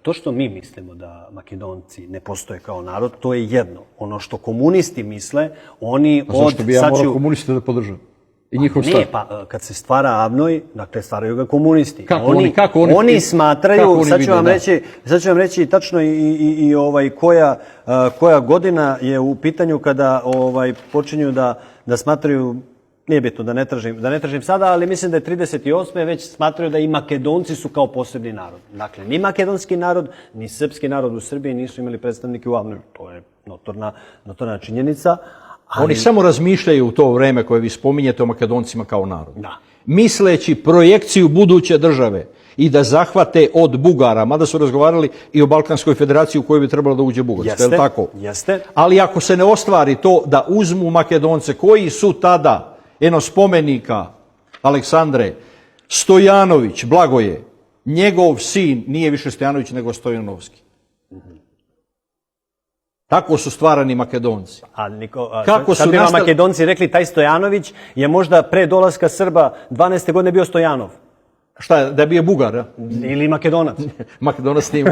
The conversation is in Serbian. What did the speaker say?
To što mi mislimo da Makedonci ne postoje kao narod, to je jedno. Ono što komunisti misle, oni od... Zašto bi ja morao komuniste da podržam? I njihov stav? Ne, pa kad se stvara Avnoj, dakle stvaraju ga komunisti. Kako oni smatraju, sad ću vam reći tačno i koja godina je u pitanju kada počinju da smatraju, nije bitno da ne tražim sada, ali mislim da je 38. već smatraju da i Makedonci su kao posebni narod. Dakle, ni makedonski narod, ni srpski narod u Srbiji nisu imali predstavnike u Avnoj. To je notorna činjenica. Oni samo razmišljaju u to vreme koje vi spominjete o Makedoncima kao narod. Da. Misleći projekciju buduće države i da zahvate od Bugara, mada su razgovarali i o Balkanskoj federaciji u kojoj bi trebalo da uđe Bugarska, je li tako? Jeste. Ali ako se ne ostvari to da uzmu Makedonce koji su tada, eno spomenika Aleksandre, Stojanović, Blagoje, njegov sin nije više Stojanović nego Stojanovski. Tako su stvarani Makedonci. Sad bi vam Makedonci rekli, taj Stojanović je možda pre dolaska Srba 12. godine bio Stojanov. Šta, da je bio Bugar? Ili Makedonac. Makedonac nije